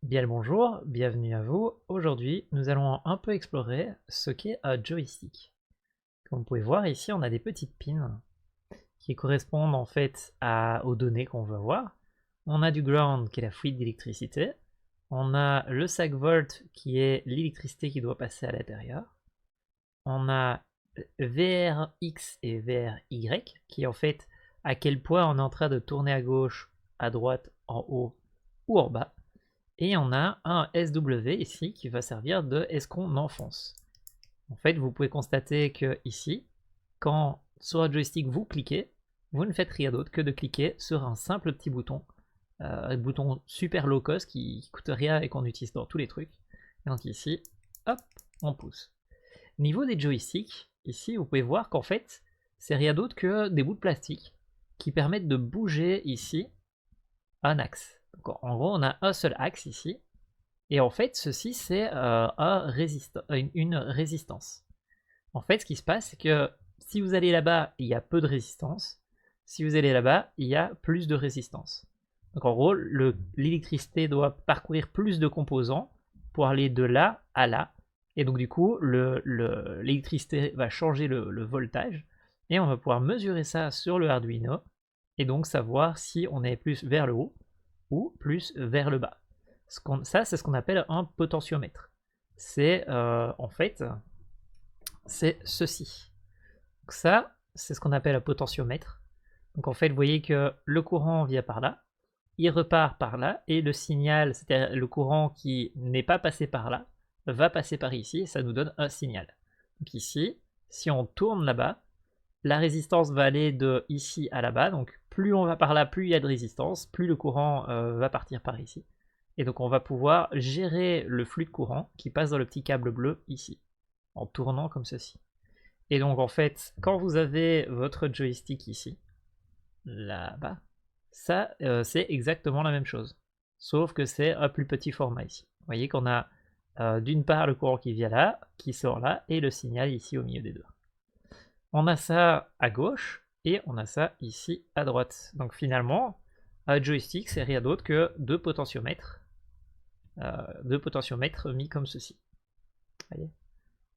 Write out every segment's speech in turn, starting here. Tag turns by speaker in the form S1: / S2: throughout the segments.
S1: Bien le bonjour, bienvenue à vous. Aujourd'hui, nous allons un peu explorer ce qu'est un joystick. Comme vous pouvez voir ici, on a des petites pins qui correspondent en fait aux données qu'on veut voir. On a du ground qui est la fuite d'électricité. On a le sag volt qui est l'électricité qui doit passer à l'intérieur. On a VRX et VRY qui est en fait à quel point on est en train de tourner à gauche, à droite, en haut ou en bas. Et on a un SW ici qui va servir de est-ce qu'on enfonce. En fait, vous pouvez constater que ici, quand sur un joystick vous cliquez, vous ne faites rien d'autre que de cliquer sur un simple petit bouton, un bouton super low cost qui coûte rien et qu'on utilise dans tous les trucs. Et donc ici, hop, on pousse. Niveau des joysticks, ici vous pouvez voir qu'en fait, c'est rien d'autre que des bouts de plastique qui permettent de bouger ici un axe. Donc, en gros, on a un seul axe ici. Et en fait, ceci, c'est une résistance. En fait, ce qui se passe, c'est que si vous allez là-bas, il y a peu de résistance. Si vous allez là-bas, il y a plus de résistance. Donc en gros, l'électricité doit parcourir plus de composants pour aller de là à là. Et donc du coup, l'électricité va changer le voltage. Et on va pouvoir mesurer ça sur le Arduino. Et donc savoir si on est plus vers le haut ou plus vers le bas. Ça, c'est ce qu'on appelle un potentiomètre. C'est en fait, c'est ceci. Donc ça, c'est ce qu'on appelle un potentiomètre. Donc en fait, vous voyez que le courant vient par là, il repart par là, et le signal, c'est-à-dire le courant qui n'est pas passé par là, va passer par ici, et ça nous donne un signal. Donc ici, si on tourne là-bas, la résistance va aller de ici à là-bas, donc plus on va par là, plus il y a de résistance, plus le courant va partir par ici. Et donc on va pouvoir gérer le flux de courant qui passe dans le petit câble bleu ici, en tournant comme ceci. Et donc en fait, quand vous avez votre joystick ici, là-bas, ça c'est exactement la même chose. Sauf que c'est un plus petit format ici. Vous voyez qu'on a d'une part le courant qui vient là, qui sort là, et le signal ici au milieu des deux. On a ça à gauche, et on a ça ici à droite. Donc finalement, un joystick, c'est rien d'autre que deux potentiomètres mis comme ceci. Voyez,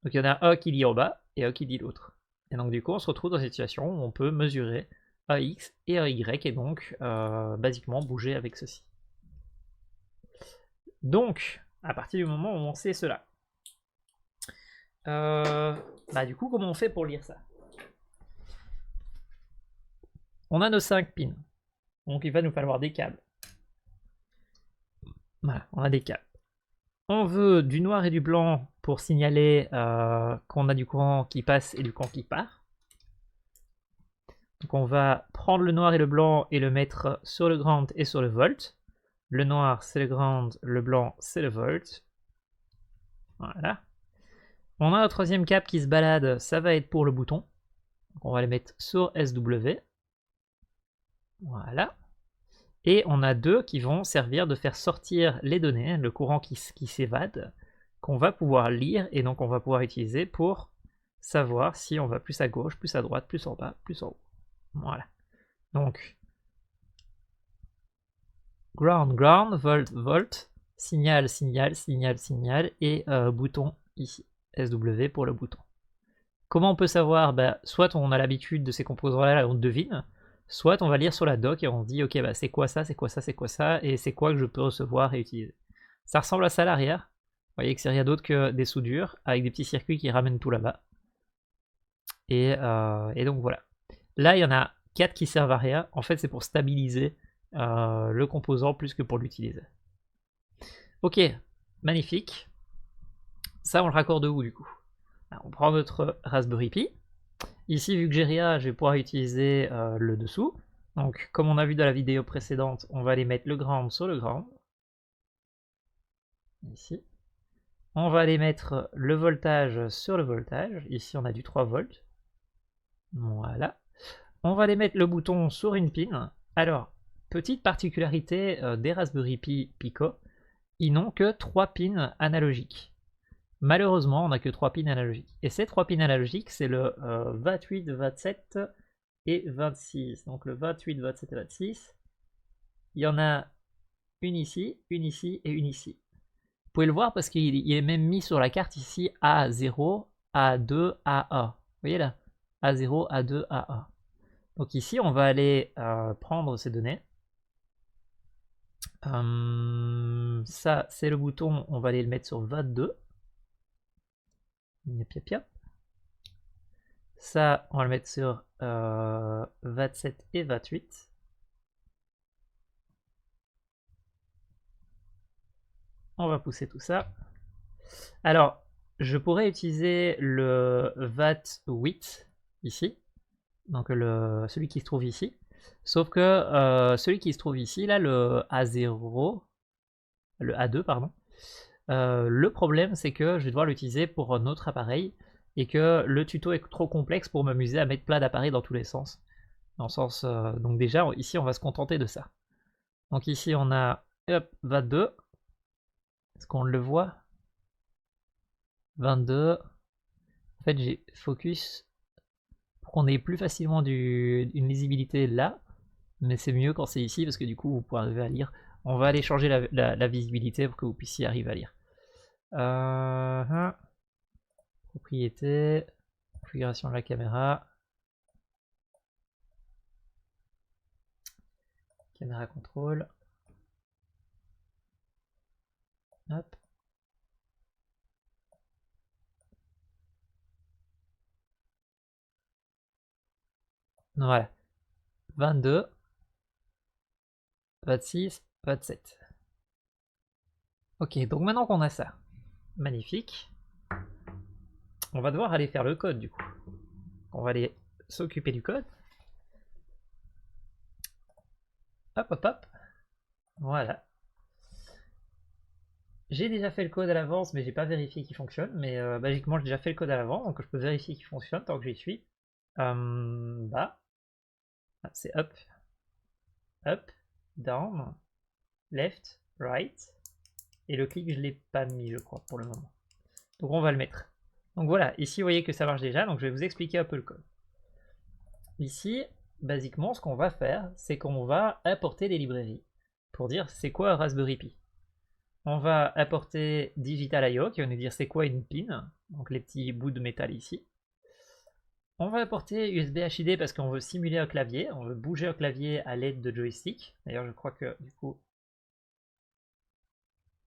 S1: donc il y en a un qui lit en bas et un qui lit l'autre. Et donc du coup on se retrouve dans cette situation où on peut mesurer un X et un Y et donc basiquement bouger avec ceci. Donc à partir du moment où on sait cela, du coup comment on fait pour lire ça? On a nos 5 pins, donc il va nous falloir des câbles. Voilà, on a des câbles. On veut du noir et du blanc pour signaler qu'on a du courant qui passe et du courant qui part. Donc on va prendre le noir et le blanc et le mettre sur le ground et sur le volt. Le noir c'est le ground, le blanc c'est le volt. Voilà. On a un troisième câble qui se balade, ça va être pour le bouton. Donc on va les mettre sur SW. Voilà. Et on a deux qui vont servir de faire sortir les données, le courant qui s'évade, qu'on va pouvoir lire et donc on va pouvoir utiliser pour savoir si on va plus à gauche, plus à droite, plus en bas, plus en haut. Voilà. Donc, ground, ground, volt, volt, signal, signal, signal, signal, et bouton ici, SW pour le bouton. Comment on peut savoir? Soit on a l'habitude de ces composants-là, on devine, soit on va lire sur la doc et on se dit, ok, c'est quoi ça, c'est quoi ça, c'est quoi ça, et c'est quoi que je peux recevoir et utiliser. Ça ressemble à ça à l'arrière. Vous voyez que c'est rien d'autre que des soudures avec des petits circuits qui ramènent tout là-bas. Et donc voilà. Là, il y en a 4 qui servent à rien. En fait, c'est pour stabiliser le composant plus que pour l'utiliser. Ok, magnifique. Ça, on le raccorde où du coup? Alors, on prend notre Raspberry Pi. Ici, vu que j'ai rien, je vais pouvoir utiliser le dessous. Donc, comme on a vu dans la vidéo précédente, on va aller mettre le ground sur le ground. Ici. On va aller mettre le voltage sur le voltage. Ici, on a du 3 volts. Voilà. On va aller mettre le bouton sur une pin. Alors, petite particularité des Raspberry Pi Pico, ils n'ont que 3 pins analogiques. Malheureusement, on n'a que 3 pins analogiques. Et ces 3 pins analogiques, c'est le 28, 27 et 26. Donc le 28, 27 et 26, il y en a une ici, une ici et une ici. Vous pouvez le voir parce qu'il est même mis sur la carte ici A0, A2, A1. Vous voyez là? A0, A2, A1. Donc ici, on va aller prendre ces données. Ça, c'est le bouton, on va aller le mettre sur 22. Yep, yep, yep. Ça, on va le mettre sur 27 et 28. On va pousser tout ça. Alors, je pourrais utiliser le VAT8 ici, donc celui qui se trouve ici. Sauf que celui qui se trouve ici, là, le A0, le A2, pardon, le problème c'est que je vais devoir l'utiliser pour un autre appareil et que le tuto est trop complexe pour m'amuser à mettre plein d'appareils dans tous les sens. Donc déjà, ici, on va se contenter de ça. Donc ici, on a hop, 22. Est-ce qu'on le voit? 22. En fait, j'ai focus pour qu'on ait plus facilement une lisibilité là, mais c'est mieux quand c'est ici parce que du coup, vous pouvez arriver à lire. On va aller changer la visibilité pour que vous puissiez arriver à lire. Propriété, configuration de la caméra, caméra contrôle. Hop. Voilà. 22, 26, 27. Ok, donc maintenant qu'on a ça, magnifique, on va devoir aller faire le code du coup. On va aller s'occuper du code. Hop, hop, hop. Voilà. J'ai déjà fait le code à l'avance, mais j'ai pas vérifié qu'il fonctionne. Mais magiquement, j'ai déjà fait le code à l'avance, donc je peux vérifier qu'il fonctionne tant que j'y suis. Bas. Ah, c'est up, up, down, left, right. Et le clic, je l'ai pas mis, je crois, pour le moment. Donc on va le mettre. Donc voilà, ici vous voyez que ça marche déjà, donc je vais vous expliquer un peu le code. Ici, basiquement, ce qu'on va faire, c'est qu'on va apporter des librairies pour dire c'est quoi un Raspberry Pi. On va apporter Digital.io qui va nous dire c'est quoi une pin, donc les petits bouts de métal ici. On va apporter USB HID parce qu'on veut simuler un clavier, on veut bouger un clavier à l'aide de joystick. D'ailleurs, je crois que du coup,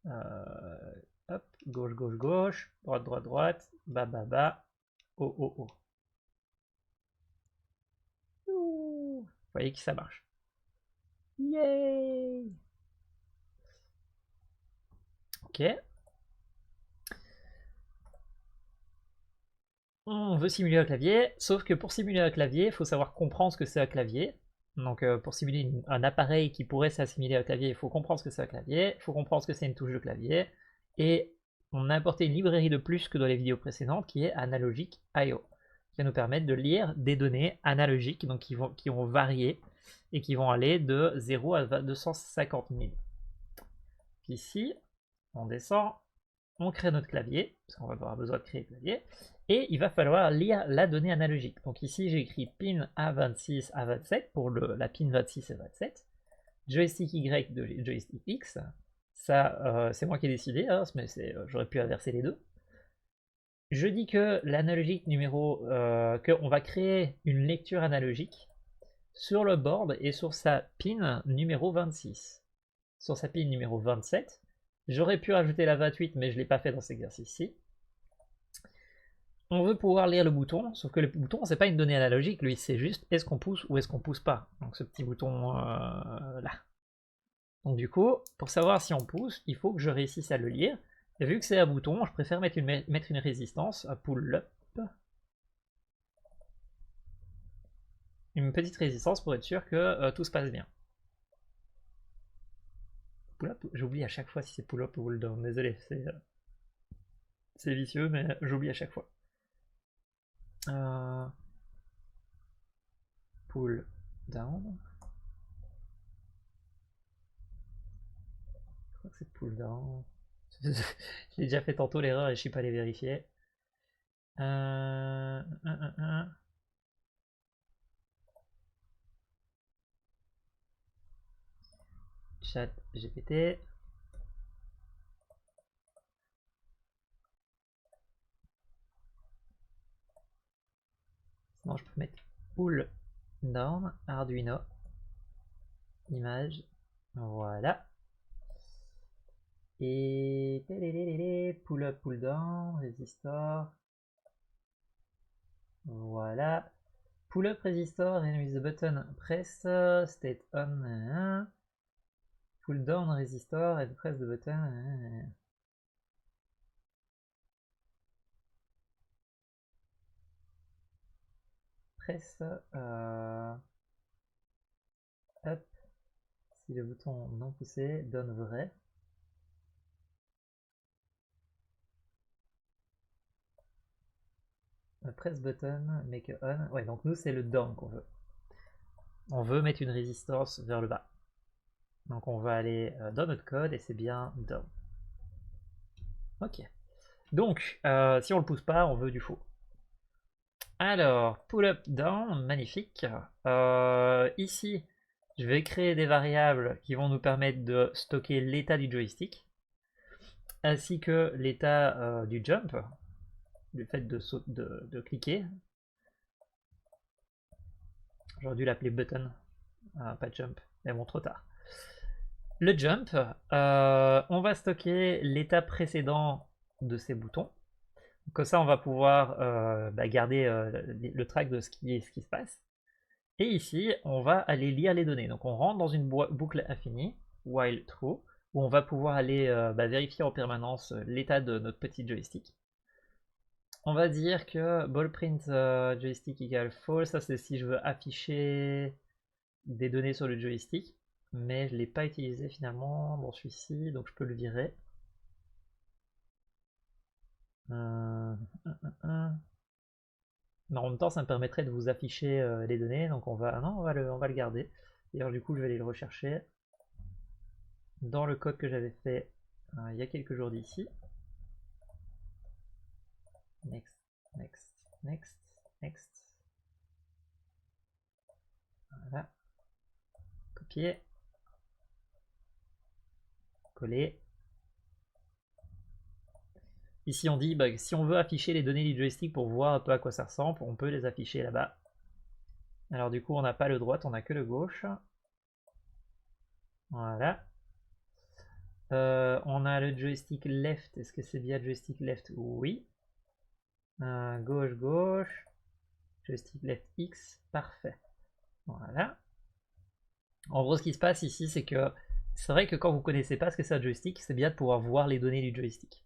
S1: hop, gauche, gauche, gauche, droite, droite, droite, bas, bas, bas, haut, haut, haut. Vous voyez que ça marche. Yay! Ok. On veut simuler un clavier, sauf que pour simuler un clavier, il faut savoir comprendre ce que c'est un clavier. Donc pour simuler un appareil qui pourrait s'assimiler à un clavier, il faut comprendre ce que c'est un clavier, il faut comprendre ce que c'est une touche de clavier, et on a apporté une librairie de plus que dans les vidéos précédentes qui est Analogic.io, qui va nous permettre de lire des données analogiques, donc qui vont varier, et qui vont aller de 0 à 250 000. Ici, on descend, on crée notre clavier, parce qu'on va avoir besoin de créer le clavier, et il va falloir lire la donnée analogique. Donc ici j'ai écrit pin A26, A27 pour la pin 26 et 27, joystick Y de joystick X, ça c'est moi qui ai décidé, hein, mais j'aurais pu inverser les deux. Je dis que l'analogique numéro, qu'on va créer une lecture analogique sur le board et sur sa pin numéro 26. Sur sa pin numéro 27, j'aurais pu rajouter la 28, mais je ne l'ai pas fait dans cet exercice-ci. On veut pouvoir lire le bouton, sauf que le bouton, c'est pas une donnée analogique, lui, c'est juste est-ce qu'on pousse ou est-ce qu'on pousse pas. Donc ce petit bouton là. Donc du coup, pour savoir si on pousse, il faut que je réussisse à le lire. Et vu que c'est un bouton, je préfère mettre une résistance, à pull up. Une petite résistance pour être sûr que tout se passe bien. Pull up, j'oublie à chaque fois si c'est pull up ou pull down, désolé, c'est vicieux, mais j'oublie à chaque fois. Pull down. Je crois que c'est pull down. Je l'ai déjà fait tantôt l'erreur et je ne suis pas allé vérifier. chat GPT. Sinon je peux mettre pull down Arduino image, voilà. Et pull up, pull down, resistor, voilà. Pull up resistor and with the button press state on. Pull down resistor and press the button. Press up si le bouton non poussé donne vrai. Press button, make a on. Ouais, donc nous c'est le down qu'on veut. On veut mettre une résistance vers le bas. Donc on va aller dans notre code et c'est bien down. Ok. Donc si on le pousse pas, on veut du faux. Alors, pull up down, magnifique. Ici, je vais créer des variables qui vont nous permettre de stocker l'état du joystick, ainsi que l'état du jump, du fait de cliquer. J'aurais dû l'appeler button, pas jump, mais bon, trop tard. Le jump, on va stocker l'état précédent de ces boutons. Comme ça, on va pouvoir garder le track de ce qui se passe. Et ici, on va aller lire les données. Donc on rentre dans une boucle infinie, while true, où on va pouvoir aller vérifier en permanence l'état de notre petit joystick. On va dire que ballprint joystick égale false. Ça c'est si je veux afficher des données sur le joystick. Mais je ne l'ai pas utilisé finalement dans celui-ci, donc je peux le virer. Mais en même temps, ça me permettrait de vous afficher les données, donc on va le garder. D'ailleurs, du coup, je vais aller le rechercher dans le code que j'avais fait il y a quelques jours d'ici. Next, next, next, next. Voilà. Copier. Coller. Ici, on dit si on veut afficher les données du joystick pour voir un peu à quoi ça ressemble, on peut les afficher là-bas. Alors du coup, on n'a pas le droit, on n'a que le gauche. Voilà. On a le joystick left. Est-ce que c'est bien joystick left? Oui. Gauche, gauche. Joystick left X. Parfait. Voilà. En gros, ce qui se passe ici, c'est que c'est vrai que quand vous ne connaissez pas ce que c'est un joystick, c'est bien de pouvoir voir les données du joystick.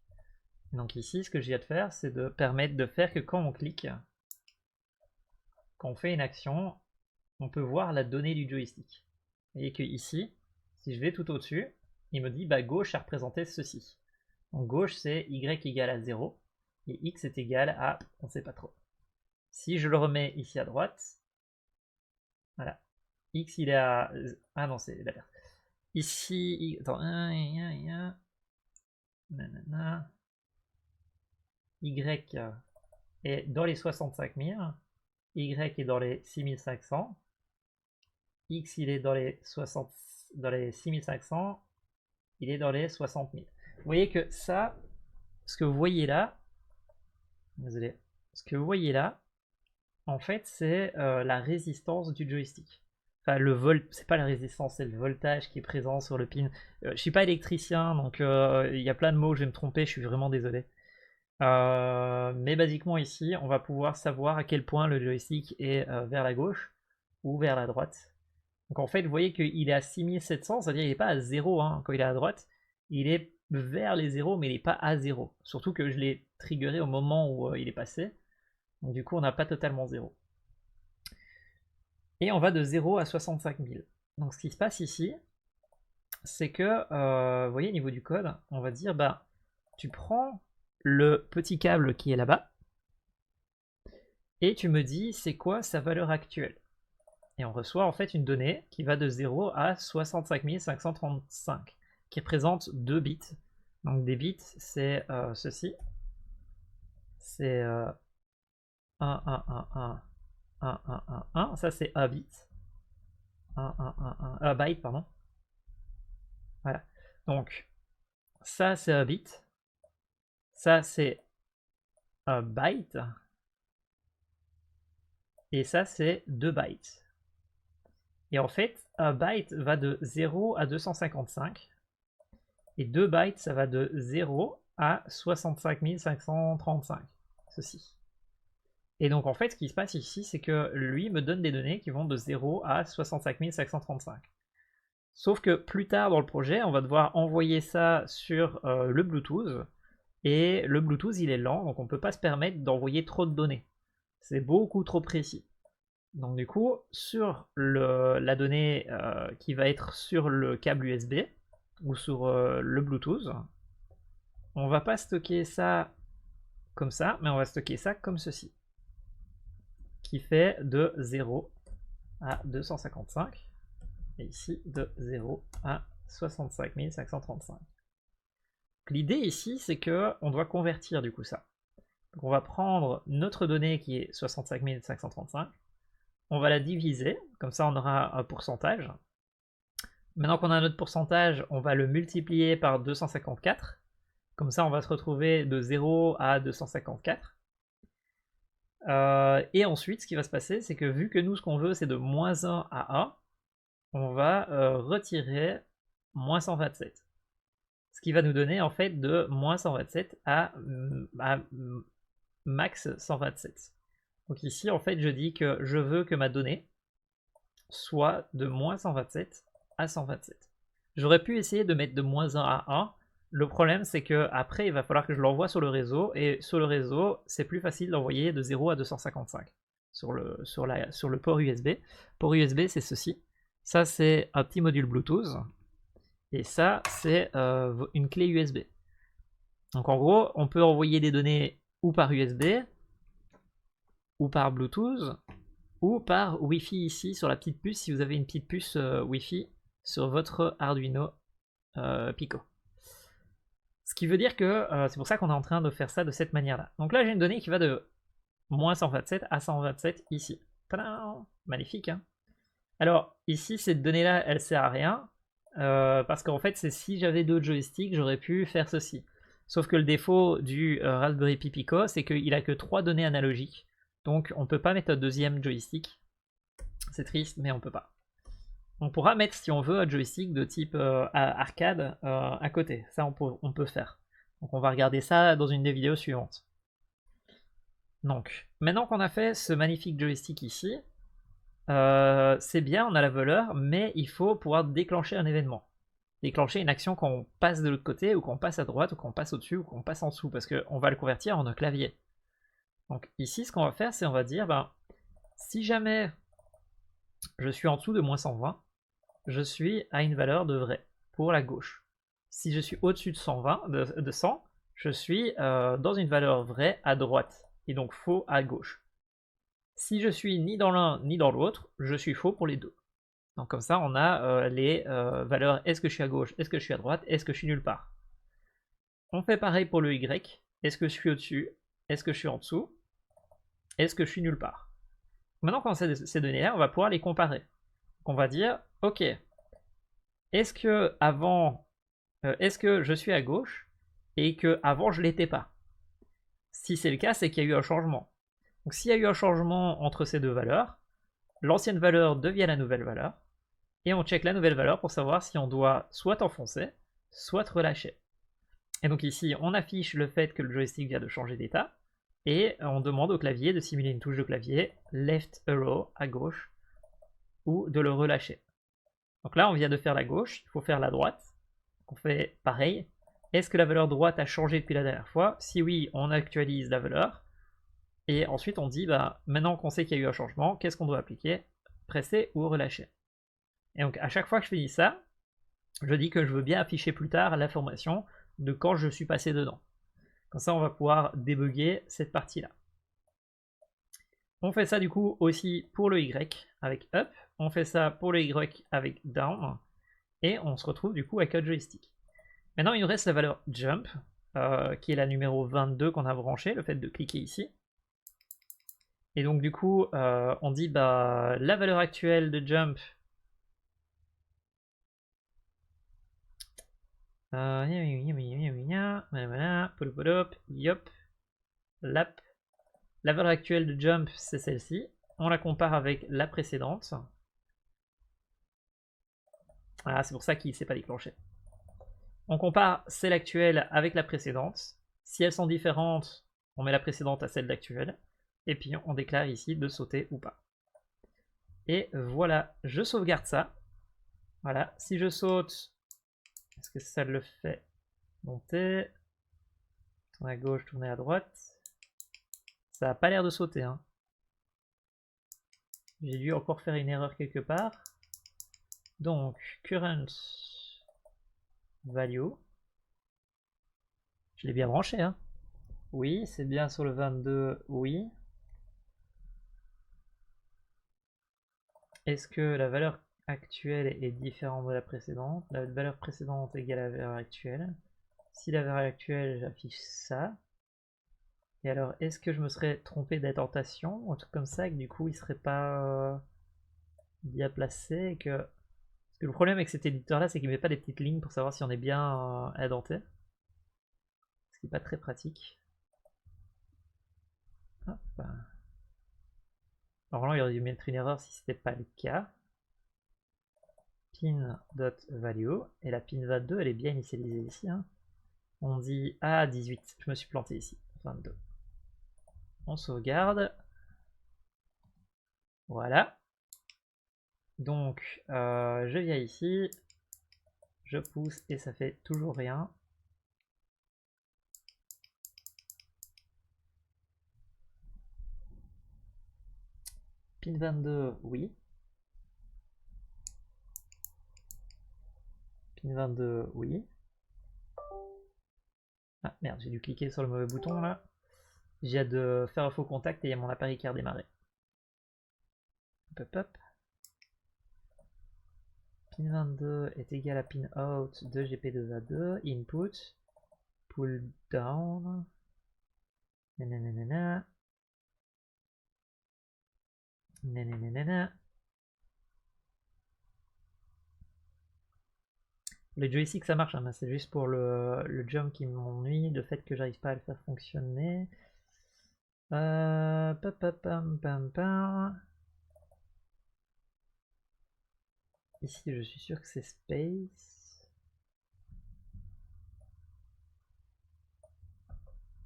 S1: Donc ici, ce que je viens de faire, c'est de permettre de faire que quand on clique, quand on fait une action, on peut voir la donnée du joystick. Vous voyez que ici, si je vais tout au-dessus, il me dit gauche a représenté ceci. Donc gauche c'est Y égale à 0 et X est égal à on ne sait pas trop. Si je le remets ici à droite, voilà, X il est à... Ah non, c'est la perte. Ici, attends, nanana. Y est dans les 65 000, Y est dans les 6500, X il est dans les 6500, il est dans les 60 000. Vous voyez que ça, ce que vous voyez là, désolé, ce que vous voyez là, en fait c'est la résistance du joystick. Enfin c'est pas la résistance, c'est le voltage qui est présent sur le pin. Je suis pas électricien, donc il y a plein de mots, je vais me tromper, je suis vraiment désolé. Mais basiquement ici, on va pouvoir savoir à quel point le joystick est vers la gauche ou vers la droite. Donc en fait, vous voyez qu'il est à 6700, c'est-à-dire qu'il n'est pas à 0 hein, quand il est à droite. Il est vers les 0, mais il n'est pas à 0. Surtout que je l'ai triggeré au moment où il est passé. Donc du coup, on n'a pas totalement 0. Et on va de 0 à 65 000. Donc ce qui se passe ici, c'est que, vous voyez, au niveau du code, on va dire, tu prends le petit câble qui est là-bas, et tu me dis c'est quoi sa valeur actuelle. Et on reçoit en fait une donnée qui va de 0 à 65 535, qui représente 2 bits. Donc des bits, c'est ceci. C'est 1, 1, 1, 1, 1, 1, 1, 1. Ça c'est 1 bit. 1, 1, 1, 1, byte, pardon. Voilà. Donc, ça c'est un bit, ça c'est un byte, et ça c'est 2 bytes. Et en fait, un byte va de 0 à 255, et 2 bytes ça va de 0 à 65 535, ceci. Et donc en fait, ce qui se passe ici, c'est que lui me donne des données qui vont de 0 à 65 535. Sauf que plus tard dans le projet, on va devoir envoyer ça sur le Bluetooth, et le Bluetooth il est lent, donc on ne peut pas se permettre d'envoyer trop de données. C'est beaucoup trop précis. Donc du coup, sur la donnée qui va être sur le câble USB, ou sur le Bluetooth, on va pas stocker ça comme ça, mais on va stocker ça comme ceci, qui fait de 0 à 255, et ici de 0 à 65 535. L'idée ici, c'est que on doit convertir du coup ça. Donc on va prendre notre donnée qui est 65 535, on va la diviser, comme ça on aura un pourcentage. Maintenant qu'on a notre pourcentage, on va le multiplier par 254, comme ça on va se retrouver de 0 à 254. Et ensuite, ce qui va se passer, c'est que vu que nous, ce qu'on veut, c'est de moins 1 à 1, on va retirer moins 127. Ce qui va nous donner en fait de moins 127 à max 127. Donc ici, en fait, je dis que je veux que ma donnée soit de moins 127 à 127. J'aurais pu essayer de mettre de moins 1 à 1. Le problème, c'est que après, il va falloir que je l'envoie sur le réseau, et sur le réseau, c'est plus facile d'envoyer de 0 à 255 sur le port USB. Port USB, c'est ceci. Ça, c'est un petit module Bluetooth, et ça, c'est une clé USB. Donc en gros, on peut envoyer des données ou par USB, ou par Bluetooth, ou par Wi-Fi ici sur la petite puce, si vous avez une petite puce Wi-Fi sur votre Arduino Pico. Ce qui veut dire que c'est pour ça qu'on est en train de faire ça de cette manière-là. Donc là, j'ai une donnée qui va de moins 127 à 127 ici. Tadam! Magnifique, hein? Alors, ici, cette donnée-là, elle sert à rien, parce qu'en fait, c'est si j'avais d'autres joysticks, j'aurais pu faire ceci. Sauf que le défaut du Raspberry Pi Pico, c'est qu'il a que 3 données analogiques. Donc, on ne peut pas mettre un deuxième joystick. C'est triste, mais on peut pas. On pourra mettre, si on veut, un joystick de type arcade à côté. Ça, on peut faire. Donc on va regarder ça dans une des vidéos suivantes. Donc, maintenant qu'on a fait ce magnifique joystick ici, c'est bien, on a la valeur, mais il faut pouvoir déclencher un événement. Déclencher une action quand on passe de l'autre côté, ou qu'on passe à droite, ou qu'on passe au-dessus, ou qu'on passe en dessous, parce qu'on va le convertir en un clavier. Donc ici, ce qu'on va faire, c'est on va dire, ben, si jamais je suis en dessous de moins 120, je suis à une valeur de vrai pour la gauche. Si je suis au-dessus de 100, je suis dans une valeur vraie à droite, et donc faux à gauche. Si je suis ni dans l'un ni dans l'autre, je suis faux pour les deux. Donc comme ça, on a les valeurs, est-ce que je suis à gauche, est-ce que je suis à droite, est-ce que je suis nulle part. On fait pareil pour le Y, est-ce que je suis au-dessus, est-ce que je suis en dessous, est-ce que je suis nulle part. Maintenant qu'on a ces données-là, on va pouvoir les comparer. Donc on va dire, ok, est-ce que avant, est-ce que je suis à gauche et que avant je l'étais pas? Si c'est le cas, c'est qu'il y a eu un changement. Donc s'il y a eu un changement entre ces deux valeurs, l'ancienne valeur devient la nouvelle valeur, et on check la nouvelle valeur pour savoir si on doit soit enfoncer, soit relâcher. Et donc ici, on affiche le fait que le joystick vient de changer d'état, et on demande au clavier de simuler une touche de clavier, left arrow à gauche, ou de le relâcher. Donc là, on vient de faire la gauche, il faut faire la droite. Donc on fait pareil. Est-ce que la valeur droite a changé depuis la dernière fois? Si oui, on actualise la valeur. Et ensuite, on dit, bah, maintenant qu'on sait qu'il y a eu un changement, qu'est-ce qu'on doit appliquer? Presser ou relâcher. Et donc, à chaque fois que je finis ça, je dis que je veux bien afficher plus tard l'information de quand je suis passé dedans. Comme ça, on va pouvoir débugger cette partie-là. On fait ça du coup aussi pour le Y avec up, on fait ça pour le Y avec down, et on se retrouve du coup avec un joystick. Maintenant, il nous reste la valeur jump, qui est la numéro 22 qu'on a branché, le fait de cliquer ici. Et donc du coup, on dit bah la valeur actuelle de jump, Yop. Lap. La valeur actuelle de jump, c'est celle-ci. On la compare avec la précédente. Ah, c'est pour ça qu'il ne s'est pas déclenché. On compare celle actuelle avec la précédente. Si elles sont différentes, on met la précédente à celle d'actuelle. Et puis on déclare ici de sauter ou pas. Et voilà, je sauvegarde ça. Voilà, si je saute, est-ce que ça le fait monter? Tourner à gauche, tourner à droite. Ça n'a pas l'air de sauter, hein. J'ai dû encore faire une erreur quelque part. Donc, current value. Je l'ai bien branché, hein. Oui, c'est bien sur le 22, oui. Est-ce que la valeur actuelle est différente de la précédente? La valeur précédente égale à la valeur actuelle. Si la valeur actuelle, j'affiche ça. Et alors, est-ce que je me serais trompé d'indentation ou un truc comme ça, et que du coup il serait pas bien placé et que... Parce que le problème avec cet éditeur là, c'est qu'il met pas des petites lignes pour savoir si on est bien indenté. Ce qui n'est pas très pratique. Hop. Normalement, il aurait dû mettre une erreur si c'était pas le cas. Pin.value. Et la pin 22, elle est bien initialisée ici. Hein. On dit A18. Je me suis planté ici. 22. On sauvegarde. Voilà. Donc, je viens ici. Je pousse et ça fait toujours rien. Pin 22, oui. Pin 22, oui. Ah merde, j'ai dû cliquer sur le mauvais bouton là. J'ai hâte de faire un faux contact et il y a mon appareil qui a redémarré. Hop hop hop. Pin 22 est égal à pin out de GP2A2. Input. Pull down. Nanana. Nanana. Le joystick ça marche, hein, c'est juste pour le jump qui m'ennuie, le fait que j'arrive pas à le faire fonctionner. Ici je suis sûr que c'est space.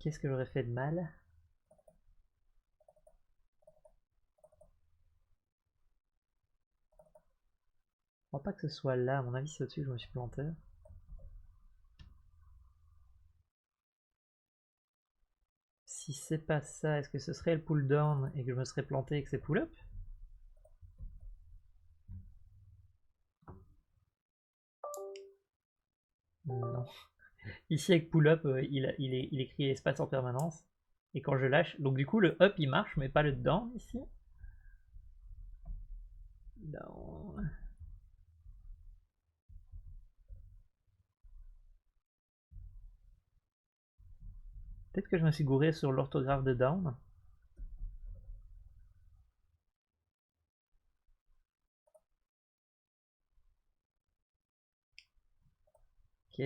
S1: Qu'est-ce que j'aurais fait de mal? Je crois pas que ce soit là, à mon avis c'est au-dessus que je me suis planté. Si c'est pas ça, est-ce que ce serait le pull down et que je me serais planté et que c'est pull up? Non. Ici avec pull up, il écrit espace en permanence. Et quand je lâche, donc du coup le up il marche mais pas le down ici. Down. Peut-être que je me suis gouré sur l'orthographe de down. Ok.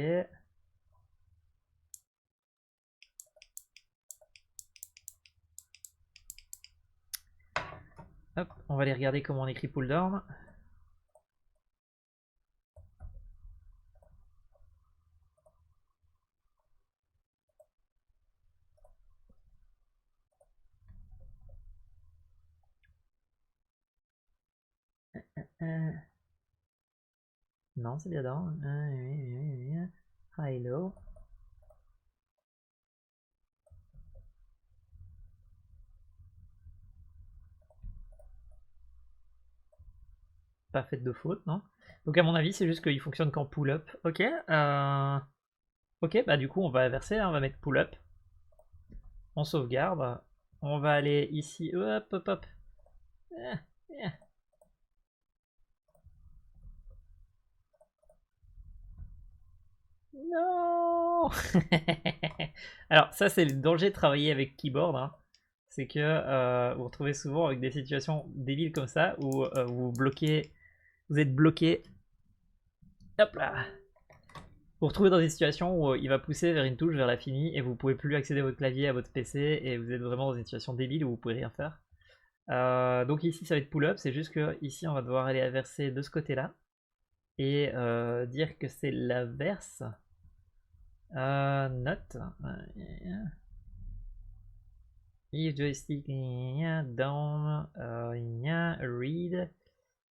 S1: Hop, on va aller regarder comment on écrit pull down. Non, c'est bien down. High low. Pas fait de faute, non? Donc à mon avis, c'est juste qu'il fonctionne qu'en pull up. Ok. Ok, bah du coup, on va inverser, hein, on va mettre pull up. On sauvegarde. On va aller ici. Hop, hop, hop. Non. Alors ça, c'est le danger de travailler avec keyboard. Hein. C'est que vous vous retrouvez souvent avec des situations débiles comme ça où vous êtes bloqué. Hop là. vous retrouvez dans une situation où il va pousser vers une touche, vers la finie, et vous pouvez plus accéder à votre clavier, à votre PC, et vous êtes vraiment dans une situation débile où vous pouvez rien faire. Donc ici ça va être pull-up, c'est juste que ici on va devoir aller inverser de ce côté-là, et dire que c'est l'inverse. Note. If joystick down, read.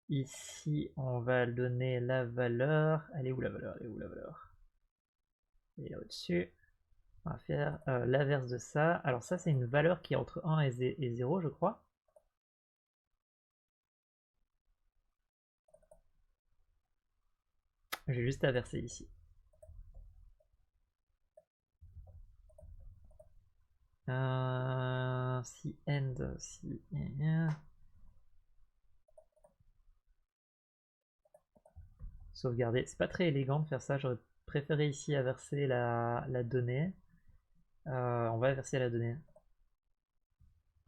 S1: Ici, on va donner la valeur. Elle est où la valeur? Elle est où la valeur? Elle est là au-dessus. On va faire l'inverse de ça. Alors ça, c'est une valeur qui est entre 1 et 0, je crois. Je vais juste inverser ici. Si end, si... Sauvegarder. C'est pas très élégant de faire ça. J'aurais préféré ici inverser la donnée. On va inverser la donnée.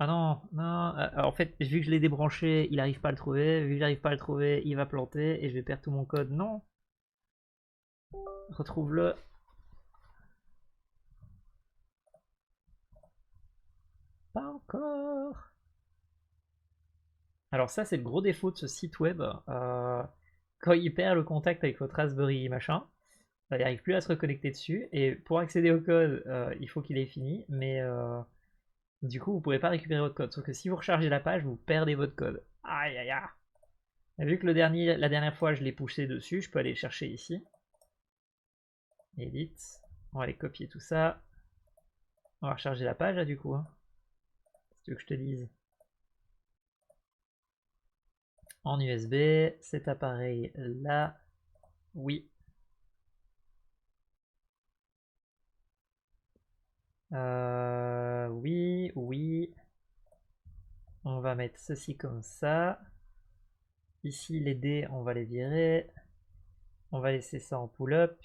S1: Ah non, non. En fait, vu que je l'ai débranché, il n'arrive pas à le trouver. Vu que j'arrive pas à le trouver, il va planter et je vais perdre tout mon code. Non. Retrouve-le. Pas encore. Alors ça, c'est le gros défaut de ce site web. Quand il perd le contact avec votre Raspberry machin, il n'arrive plus à se reconnecter dessus. Et pour accéder au code, il faut qu'il ait fini. Mais du coup, vous ne pouvez pas récupérer votre code. Sauf que si vous rechargez la page, vous perdez votre code. Aïe aïe aïe. Vu que la dernière fois, je l'ai poussé dessus, je peux aller le chercher ici. Edit. On va aller copier tout ça. On va recharger la page là du coup. Hein. Si tu veux que je te dise. En USB, cet appareil là. Oui. Oui, oui. On va mettre ceci comme ça. Ici, les dés, on va les virer. On va laisser ça en pull-up.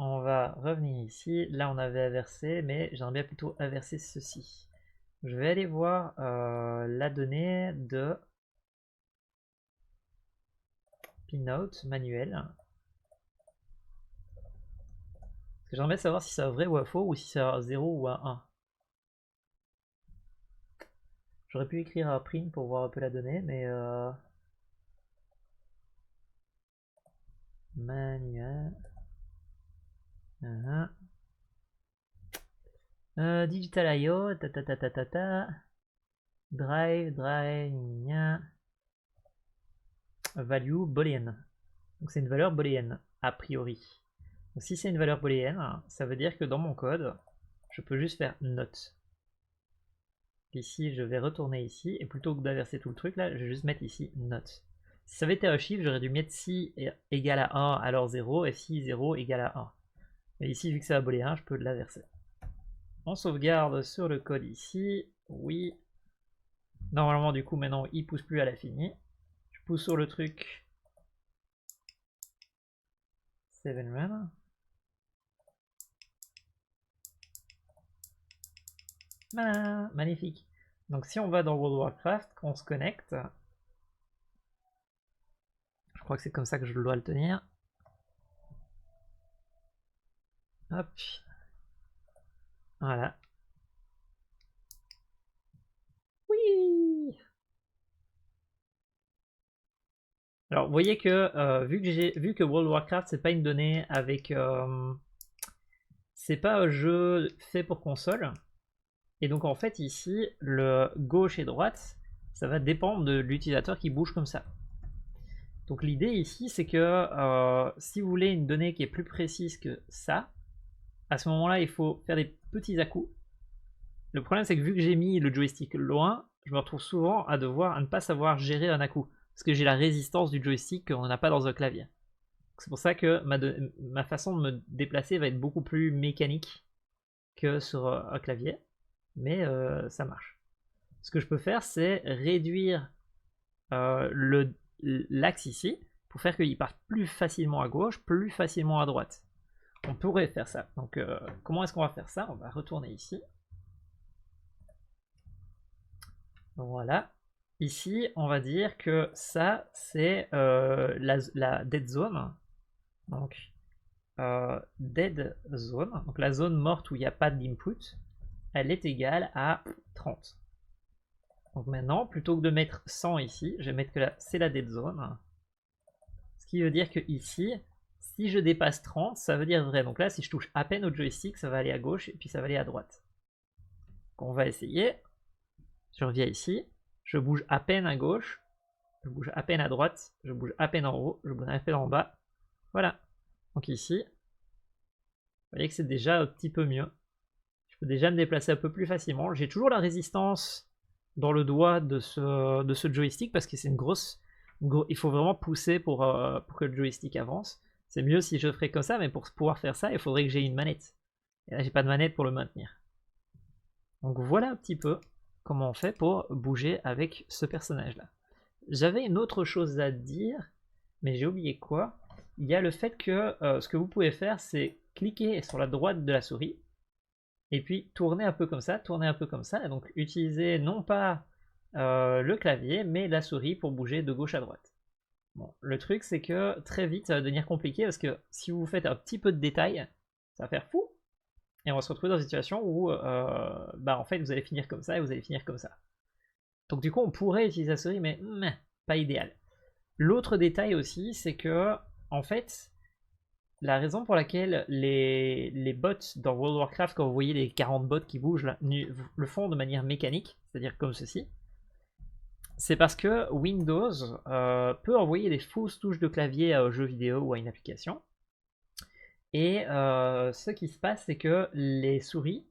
S1: On va revenir ici. Là, on avait inversé, mais j'aimerais bien plutôt inverser ceci. Je vais aller voir la donnée de Pinout manuel. Parce que j'aimerais savoir si c'est un vrai ou un faux, ou si c'est un 0 ou un 1. J'aurais pu écrire un print pour voir un peu la donnée, mais manuel. Digital IO, drive, value boolean. Donc c'est une valeur booléenne, a priori. Donc si c'est une valeur booléenne, ça veut dire que dans mon code, je peux juste faire note. Ici, je vais retourner ici, et plutôt que d'inverser tout le truc là, je vais juste mettre ici note. Si ça avait été un chiffre, j'aurais dû mettre si égale à 1, alors 0, et si 0 égale à 1. Mais ici, vu que c'est un booléen, je peux l'inverser. On sauvegarde sur le code ici, oui. Normalement, du coup, maintenant, il pousse plus à l'infini. Je pousse sur le truc. 7 run. Voilà, magnifique. Donc si on va dans World of Warcraft, qu'on se connecte, je crois que c'est comme ça que je dois le tenir. Hop. Voilà. Oui. Alors vous voyez que vu que World of Warcraft c'est pas une donnée avec c'est pas un jeu fait pour console. Et donc en fait ici le gauche et droite ça va dépendre de l'utilisateur qui bouge comme ça. Donc l'idée ici c'est que si vous voulez une donnée qui est plus précise que ça, à ce moment-là il faut faire des petits à-coups. Le problème c'est que vu que j'ai mis le joystick loin, je me retrouve souvent à ne pas savoir gérer un à-coup. Parce que j'ai la résistance du joystick qu'on n'a pas dans un clavier. C'est pour ça que ma façon de me déplacer va être beaucoup plus mécanique que sur un clavier. Mais ça marche. Ce que je peux faire, c'est réduire l'axe ici pour faire qu'il parte plus facilement à gauche, plus facilement à droite. On pourrait faire ça. Donc comment est-ce qu'on va faire ça? On va retourner ici. Voilà. Ici, on va dire que ça, c'est la dead zone. Donc, dead zone, donc la zone morte où il n'y a pas d'input, elle est égale à 30. Donc maintenant, plutôt que de mettre 100 ici, je vais mettre que c'est la dead zone. Ce qui veut dire que ici, si je dépasse 30, ça veut dire vrai. Donc là, si je touche à peine au joystick, ça va aller à gauche et puis ça va aller à droite. Donc on va essayer. Je reviens ici, je bouge à peine à gauche, je bouge à peine à droite, je bouge à peine en haut, je bouge à peine en bas. Voilà. Donc ici, vous voyez que c'est déjà un petit peu mieux. Je peux déjà me déplacer un peu plus facilement. J'ai toujours la résistance dans le doigt de ce joystick parce que c'est une grosse... Il faut vraiment pousser pour que le joystick avance. C'est mieux si je ferais comme ça, mais pour pouvoir faire ça, il faudrait que j'ai une manette. Et là, j'ai pas de manette pour le maintenir. Donc voilà un petit peu comment on fait pour bouger avec ce personnage-là. J'avais une autre chose à dire, mais j'ai oublié quoi. Il y a le fait que ce que vous pouvez faire, c'est cliquer sur la droite de la souris, et puis tourner un peu comme ça, tourner un peu comme ça, et donc utiliser non pas le clavier, mais la souris pour bouger de gauche à droite. Bon, le truc c'est que très vite ça va devenir compliqué, parce que si vous faites un petit peu de détail, ça va faire fou, et on va se retrouver dans une situation où en fait vous allez finir comme ça, et vous allez finir comme ça. Donc du coup on pourrait utiliser la souris, mais pas idéal. L'autre détail aussi, c'est que en fait, la raison pour laquelle les bots dans World of Warcraft, quand vous voyez les 40 bots qui bougent, là, le font de manière mécanique, c'est-à-dire comme ceci, c'est parce que Windows peut envoyer des fausses touches de clavier à un jeu vidéo ou à une application. Et ce qui se passe, c'est que les souris,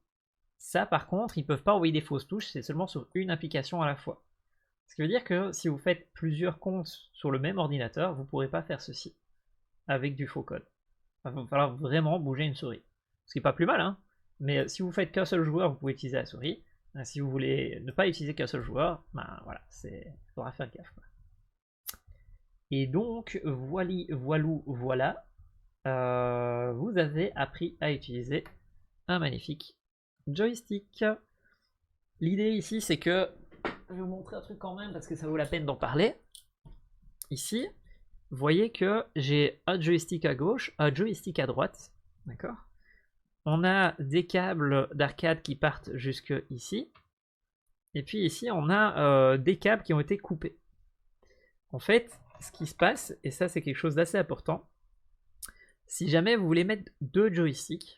S1: ça par contre, ils ne peuvent pas envoyer des fausses touches, c'est seulement sur une application à la fois. Ce qui veut dire que si vous faites plusieurs comptes sur le même ordinateur, vous ne pourrez pas faire ceci avec du faux code. Il va falloir vraiment bouger une souris. Ce qui n'est pas plus mal, hein. Mais si vous faites qu'un seul joueur, vous pouvez utiliser la souris. Si vous voulez ne pas utiliser qu'un seul joueur, ben voilà, il faudra faire gaffe. Et donc, voilà, vous avez appris à utiliser un magnifique joystick. L'idée ici, c'est que, je vais vous montrer un truc quand même, parce que ça vaut la peine d'en parler. Ici, vous voyez que j'ai un joystick à gauche, un joystick à droite, d'accord? On a des câbles d'arcade qui partent jusque ici, et puis ici on a des câbles qui ont été coupés. En fait, ce qui se passe, et ça c'est quelque chose d'assez important, si jamais vous voulez mettre deux joysticks,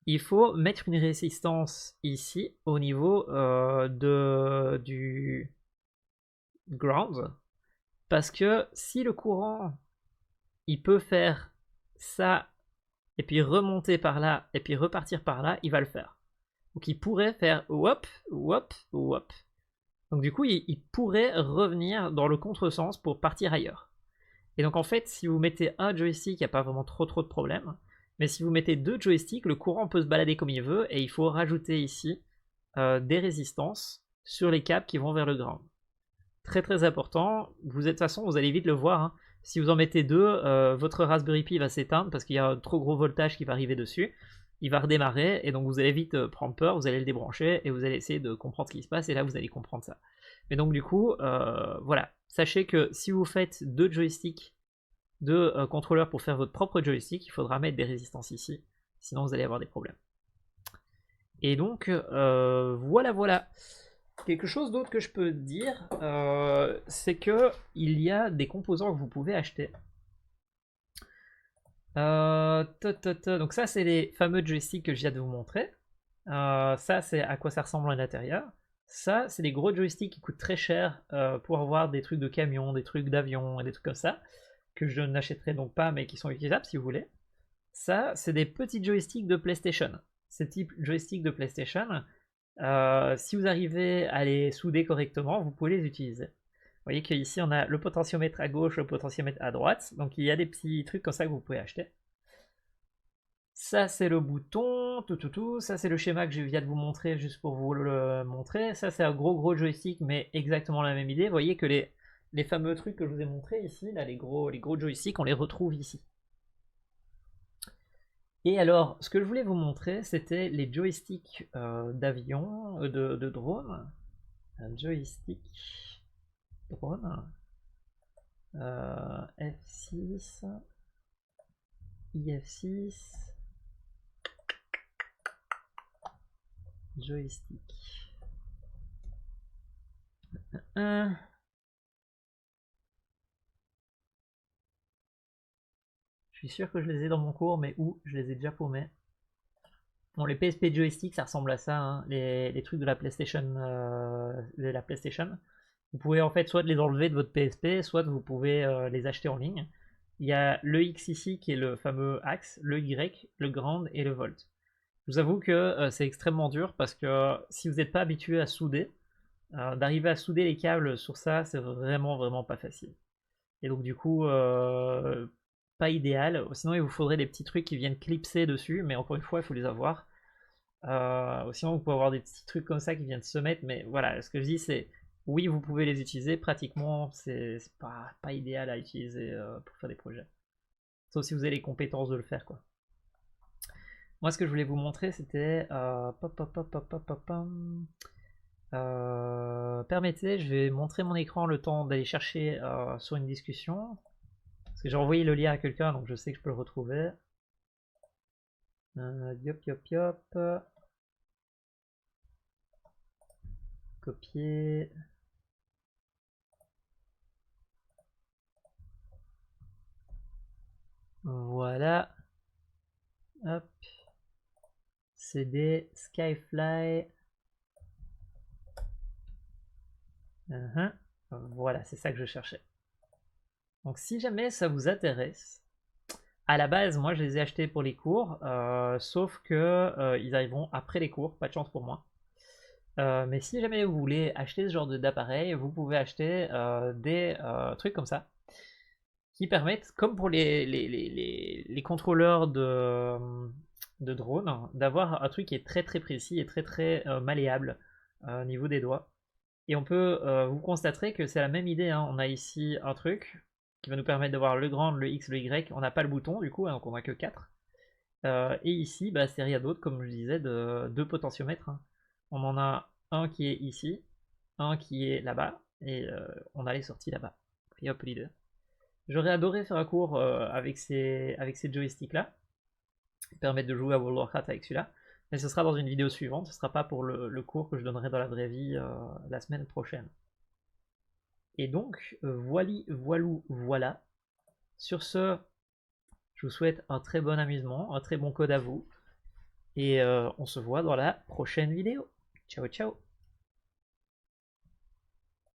S1: il faut mettre une résistance ici au niveau du ground, parce que si le courant il peut faire ça et puis remonter par là et puis repartir par là, il va le faire. Donc il pourrait faire whop, whop, whop. Donc du coup, il pourrait revenir dans le contresens pour partir ailleurs. Et donc en fait, si vous mettez un joystick, il n'y a pas vraiment trop de problèmes. Mais si vous mettez deux joysticks, le courant peut se balader comme il veut et il faut rajouter ici des résistances sur les câbles qui vont vers le ground. Très très important. De toute façon, vous allez vite le voir, hein. Si vous en mettez deux, votre Raspberry Pi va s'éteindre parce qu'il y a un trop gros voltage qui va arriver dessus. Il va redémarrer et donc vous allez vite prendre peur, vous allez le débrancher et vous allez essayer de comprendre ce qui se passe et là vous allez comprendre ça. Mais donc du coup, voilà. Sachez que si vous faites deux joysticks, deux contrôleurs pour faire votre propre joystick, il faudra mettre des résistances ici, sinon vous allez avoir des problèmes. Et donc voilà. Quelque chose d'autre que je peux dire, c'est que il y a des composants que vous pouvez acheter. Donc ça, c'est les fameux joysticks que je viens de vous montrer. Ça, c'est à quoi ça ressemble à l'intérieur. Ça, c'est des gros joysticks qui coûtent très cher pour avoir des trucs de camion, des trucs d'avion et des trucs comme ça, que je n'achèterai donc pas, mais qui sont utilisables si vous voulez. Ça, c'est des petits joysticks de PlayStation. Ces types joysticks de PlayStation, si vous arrivez à les souder correctement, vous pouvez les utiliser. Vous voyez qu'ici on a le potentiomètre à gauche, le potentiomètre à droite, donc il y a des petits trucs comme ça que vous pouvez acheter. Ça c'est le bouton, ça c'est le schéma que je viens de vous montrer juste pour vous le montrer. Ça c'est un gros joystick, mais exactement la même idée. Vous voyez que les fameux trucs que je vous ai montrés ici, là, les gros joysticks, on les retrouve ici. Et alors, ce que je voulais vous montrer, c'était les joysticks d'avion, de drone. Un joystick drone. F6. IF6. Joystick. Je suis sûr que je les ai dans mon cours, mais où? Je les ai déjà paumés. Bon, les PSP joystick, ça ressemble à ça, hein, les trucs de la PlayStation, Vous pouvez en fait soit les enlever de votre PSP, soit vous pouvez les acheter en ligne. Il y a le X ici qui est le fameux axe, le Y, le ground et le volt. Je vous avoue que c'est extrêmement dur parce que si vous n'êtes pas habitué à souder, d'arriver à souder les câbles sur ça, c'est vraiment pas facile. Et donc du coup, pas idéal. Sinon, il vous faudrait des petits trucs qui viennent clipser dessus, mais encore une fois, il faut les avoir. Sinon, vous pouvez avoir des petits trucs comme ça qui viennent se mettre, mais voilà, ce que je dis, c'est oui, vous pouvez les utiliser. Pratiquement, c'est pas idéal à utiliser pour faire des projets. Sauf si vous avez les compétences de le faire, quoi. Moi, ce que je voulais vous montrer, c'était permettez, je vais montrer mon écran le temps d'aller chercher sur une discussion. Parce que j'ai envoyé le lien à quelqu'un, donc je sais que je peux le retrouver. Yop. Copier. Voilà. Hop. CD, Skyfly. Voilà, c'est ça que je cherchais. Donc si jamais ça vous intéresse, à la base, moi je les ai achetés pour les cours, sauf que ils arriveront après les cours, pas de chance pour moi. Mais si jamais vous voulez acheter ce genre d'appareil, vous pouvez acheter des trucs comme ça, qui permettent, comme pour les contrôleurs de drone, d'avoir un truc qui est très précis et très malléable au niveau des doigts. Et on peut, vous constaterez que c'est la même idée, hein. On a ici un truc qui va nous permettre d'avoir le grand, le X, le Y. On n'a pas le bouton du coup, hein, donc on n'a que 4. Et ici, bah, c'est rien d'autre, comme je disais, de deux potentiomètres, hein. On en a un qui est ici, un qui est là-bas, et on a les sorties là-bas. Et hop, les deux. J'aurais adoré faire un cours avec ces joysticks-là, qui permettent de jouer à World of Warcraft avec celui-là. Mais ce sera dans une vidéo suivante, ce ne sera pas pour le cours que je donnerai dans la vraie vie la semaine prochaine. Et donc, voilà. Sur ce, je vous souhaite un très bon amusement, un très bon code à vous. Et on se voit dans la prochaine vidéo. Ciao, ciao.